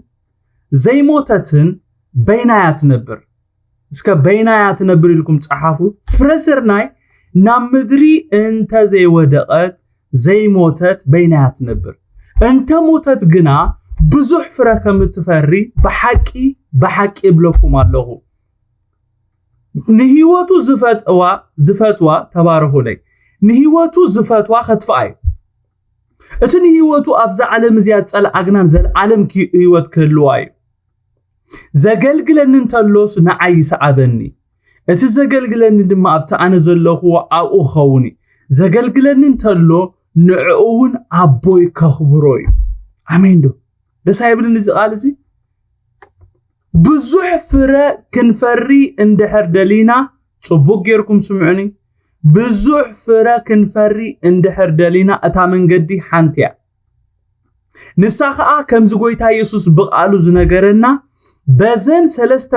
ዘይሞተትን በይናያት ነበር እስከ በይናያት ነበር ኢልኩም ጻሓፉ ፍረ ስርናይ ናብ ምድሪ እንተዘይወደቐት ዘይሞተት በይናያት ነበር እንተ ሞተት ግና ብዙሕ ፍረ ከም ትፈሪ በሐቂ ብለኩም ኣለኹ ንህይወቱ ዝፈትዋ ተባረኹ ለይ ንህይወቱ ዝፈትዋ ኸትፋይ እቲ ንህይወቱ ኣብዛ ዓለም እዚያ ጸልኣግናን ዘለዓለም ህይወት ክህልዋይ ዘገልግለኒ እንተሎስ ንዓይ ይስዓበኒ እቲ ዘገልግለኒ ድማ ኣብቲ ኣነ ዘለኹ ኣብኡ ኸውኒ ዘገልግለኒ እንተሎ ንዕኡውን ኣቦይ ከኽብሮይ ኣሜን ዶ ደስ አይብልን እዚ ቃል እዚ ብዙሕ ፍረ ክንፈሪ እንድሕር ደሊና ጽቡቅ ጌርኩም ስምዑኒ ብዙሕ ፍረ ክንፈሪ እንድሕር ደሊና እታ መንገዲ ሓንቲያ ንሳኸዓ ከምዚ ጎይታ ኢየሱስ ብቃሉ ዝነገረና በዘን ሰለስተ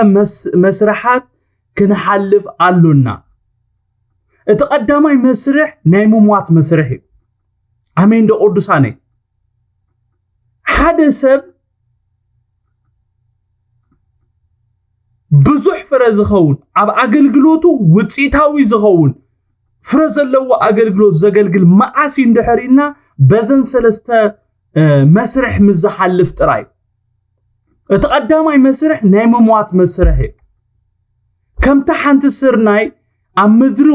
መስርሓት ክንሓልፍ ኣሉና እቲ ቀዳማይ መስርሕ ናይ ምሟት መስርሕ እዩ ኣሜን ዶ ቅዱሳነይ ሓደ ሰብ ብዙሕ ፍረ ዝኸውን ኣብ ኣገልግሎቱ ውጽኢታዊ ዝኸውን ፍረ ዘለዎ ኣገልግሎት ዘገልግል መዓሲ እንድሕሪና በዘን ሰለስተ መስርሕ ምዝሓልፍ ጥራይ እቲ ቀዳማይ መስርሕ ናይ ምሟት መስርሕ እዩ ከምታ ሓንቲ ስርናይ ኣብ ምድሪ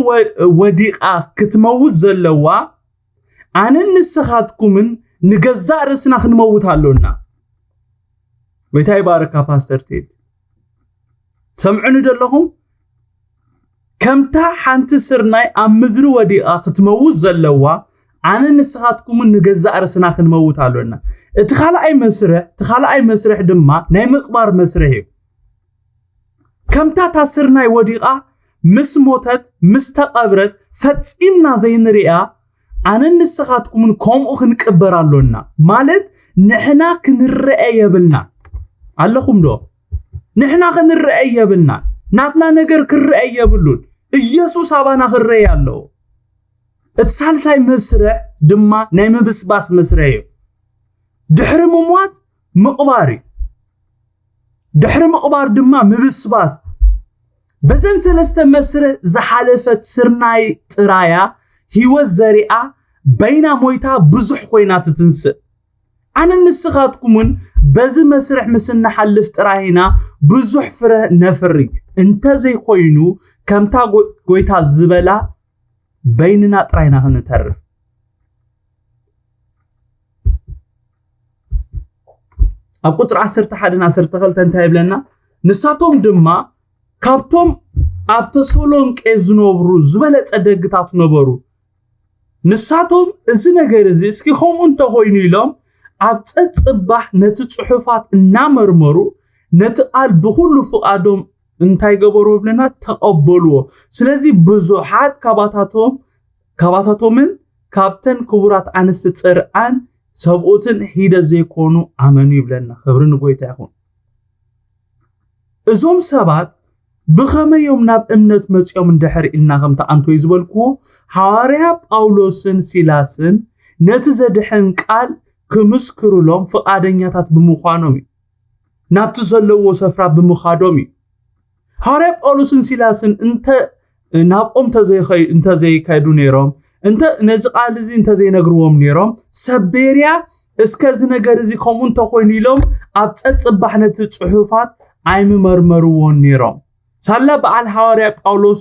ወዲቓ ክትመውት ዘለዋ ኣነ ንስኻትኩምን ንገዛእ ርስና ክንመውት ኣሎና ጎይታ ይባረካ ፓስተር ቴድ ሰምዑኒ ደለኹም ከምታ ሓንቲ ስርናይ ኣብ ምድሪ ወዲቓ ክትመውት ዘለዋ ኣነ ንስኻትኩምን ንገዛእ ርስና ክንመውት ኣሎና እቲ ካልኣይ መስርሕ ድማ ናይ ምቕባር መስርሕ እዩ ከምታ ታስርናይ ወዲቓ ምስ ሞተት ምስ ተቐብረት ፈጺምና ዘይንሪኣ ኣነ ንስኻትኩምን ከምኡ ክንቅበር ኣሎና ማለት ንሕና ክንርአ የብልና ኣለኹም ዶ ንሕና ክንርአ የብልና ናትና ነገር ክርአ የብሉን ኢየሱስ ኣባና ክርአ ኣለዎ እቲ ሳልሳይ መስርሕ ድማ ናይ ምብስባስ መስርሕ እዩ ድሕሪ ምሟት ምቕባር ድሕሪ ምቕባር ድማ ምብስባስ በዘን ሰለስተ መስርሕ ዝሓለፈት ስርናይ ጥራያ ህይወት ዘሪኣ በይና ሞይታ ብዙሕ ኮይና ትትንስእ ኣነ ንስኻትኩምን በዚ መስርሕ ምስና ሓልፍ ጥራይና ብዙሕ ፍረ ነፍሪ እንተዘይ ኮይኑ ከምታ ጎይታ ዝበላ በይንና ጥራይና ክንተርፍ ኣብ ቁጥር 11-12 እንታይ ይብለና ንሳቶም ድማ ካብቶም ኣብ ተሰሎንቄ ዝነብሩ ዝበለጸ ደግታት ነበሩ ንሳቶም እዚ ነገር እዚ እስኪ ከምኡ እንተኮይኑ ኢሎም ኣብ ፀጽባህ ነቲ ጽሑፋት እናመርመሩ ነቲ ቃል ብኩሉ ፍቃዶም እንታይ ገበሩ ብለና ተቀበልዎ ስለዚ ብዙሓት ካባታቶምን ካብተን ክቡራት አንስት ጽርዓን ሰብኡትን ሂደ ዘይኮኑ ኣመኑ ይብለና ክብርን ጎይታ ይኹን እዞም ሰባት ብኸመዮም ናብ እምነት መጽኦም እንድሕር ኢልና ከምታ አንቶ ይዝበልክዎ ሐዋርያ ጳውሎስን ሲላስን ነቲ ዘድሕን ቃል ክምስክሩሎም ፍቃደኛታት ብምዃኖም ናብቲ ዘለዎ ሰፍራ ብምኻዶም ሐዋርያ ጳውሎስን ሲላስን ናብኦም እንተዘይከዱ ነይሮም እንተ ነዚ ቃል እዚ እንተዘይነግርዎም ነይሮም ሰቤርያ እስከዚ ነገር እዚ ከምኡ እንተኮይኑ ኢሎም ኣብ ፀጽባህ ነቲ ጽሑፋት ኣይምመርመርዎን ነይሮም ሳላ በዓል ሐዋርያ ጳውሎስ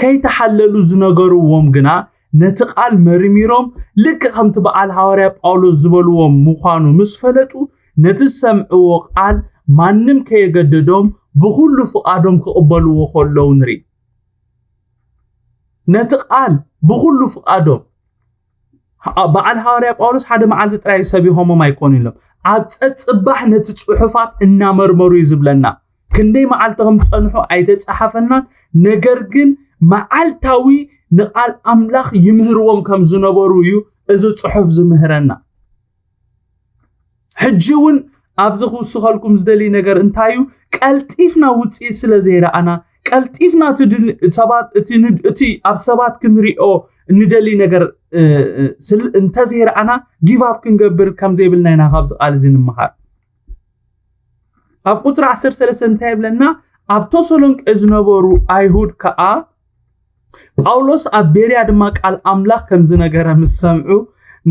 ከይተሐለሉ ዝነገሩዎም ግና ነቲ ቃል መርሚሮም ልክ ከምቲ በዓል ሐዋርያ ጳውሎስ ዝበልዎም ምዃኑ ምስ ፈለጡ ነቲ ሰምዕዎ ቃል ማንም ከየገደዶም ብኩሉ ፍቃዶም ክቅበልዎ ከለዉ ንሪ ነቲ ቃል ብኩሉ ፍቃዶም በዓል ሐዋርያ ጳውሎስ ሓደ መዓልቲ ጥራይ ሰቢሆሞም ኣይኮኑ ኢሎም ኣብ ፀጽባህ ነቲ ጽሑፋት እናመርመሩ ይዝብለና ክንደይ መዓልቲ ከም ጸንሑ ኣይተጻሓፈናን ነገር ግን መዓልታዊ ንቃል ኣምላኽ ይምህርዎም ከም ዝነበሩ እዩ እዚ ጽሑፍ ዝምህረና ሕጂውን ኣብዚ ክውስኸልኩም ዝደሊ ነገር እንታይ እዩ ቀልጢፍና ውጽኢት ስለ ዘይረኣና ቀልጢፍና እቲ ኣብ ሰባት ክንሪኦ እንደሊ ነገር እንተዘይረኣና ጊቭ ኣፕ ክንገብር ከም ዘይብልና ኢና ካብዚ ቃል እዚ ንምሃር ኣብ ቁጥር 13 እንታይ ይብለና ኣብ ተሰሎንቄ ዝነበሩ ኣይሁድ ከዓ ጳውሎስ ኣብ ቤርያ ድማ ቃል ኣምላኽ ከም ዝነገረ ምስ ሰምዑ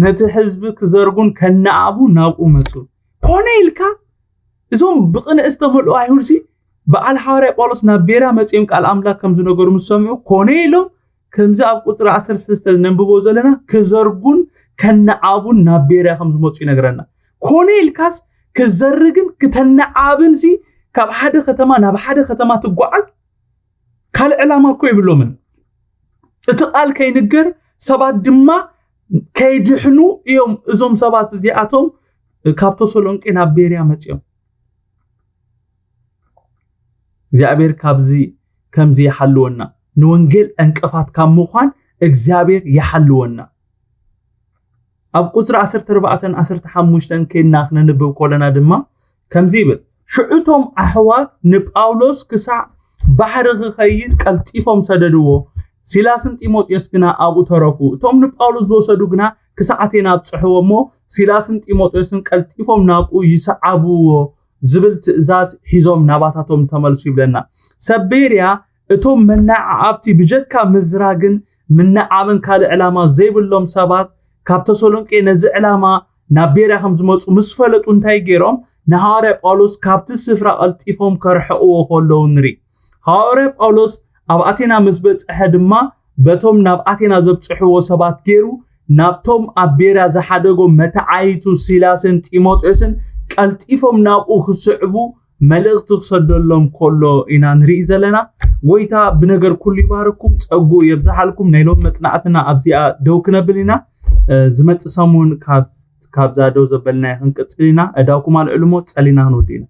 ነቲ ህዝቢ ክዘርጉን ከነኣቡ ናብኡ መጹ ኮነ ኢልካ እዞም ብቕንዕ ዝተመልኡ ኣይሁድሲ በዓል ሐዋርያ ጳውሎስ ናብ ቤርያ መጺኦም ቃል ኣምላኽ ከም ዝነገሩ ምስ ሰምዑ ኮነ ኢሎም ከምዚ ኣብ ቁጥር 13 ነንብቦ ዘለና ክዘርጉን ከነኣቡን ናብ ቤርያ ከም ዝመጹ ይነግረና ኮነ ኢልካስ ክዘርግን ከተነዓብን ሲ ካብ ሓደ ከተማ ናብ ሓደ ከተማ ትጓዓዝ ካል ዕላማ እኮ ይብሎምን እቲ ቃል ከይንገር ሰባት ድማ ከይድሕኑ እዮም እዞም ሰባት እዚኣቶም ካብ ተሰሎንቄ ናብ ቤርያ መጽዮም እግዚአብሔር ካብዚ ከምዚ ይሐልወና ንወንጌል እንቅፋት ካብ ምዃን እግዚአብሔር ይሐልወና ኣብ ቁጥር 14-15 ከይና ክነንብብ ኮለና ድማ ከምዚ ይብል ሽዑቶም ኣሕዋት ንጳውሎስ ክሳዕ ባሕሪ ክኸይድ ቀልጢፎም ሰደድዎ ሲላስን ጢሞቴዎስ ግና ኣብኡ ተረፉ እቶም ንጳውሎስ ዝወሰዱ ግና ክሳዕ ኣቴና ኣብጽሕዎሞ ሲላስን ጢሞቴዎስን ቀልጢፎም ናብኡ ይሰዓብዎ ዝብል ትእዛዝ ሒዞም ናባታቶም ተመልሱ ይብለና ሰቤርያ እቶም መናዓብቲ ብጀካ ምዝራግን ምናዓብን ካል ዕላማ ዘይብሎም ሰባት ካብ ተሰሎንቄ ነዚ ዕላማ ናብ ቤርያ ከም ዝመጹ ምስ ፈለጡ እንታይ ገይሮም ንሐዋርያ ጳውሎስ ካብቲ ስፍራ ቀልጢፎም ከርሕቕዎ ከለዉ ንርኢ ሐዋርያ ጳውሎስ ኣብ ኣቴና ምስ በጽሐ ድማ በቶም ናብ ኣቴና ዘብጽሕዎ ሰባት ገይሩ ናብቶም ኣብ ቤርያ ዝሓደጎ መታዓይቱ ሲላስን ጢሞቴዎስን ቀልጢፎም ናብኡ ክስዕቡ መልእኽቲ ክሰደሎም ከሎ ኢና ንርኢ ዘለና ጎይታ ብነገር ኩሉ ይባርኩም ጸጉ የብዛሓልኩም ናይሎም መጽናዕትና ኣብዚኣ ደው ክነብል ኢና ዝመጽእ ሰሙን ካብዛ ደው ዘበልና ክንቅጽል ኢና እዳውኩም ኣልዕልሞ ጸሊና ክንወዲና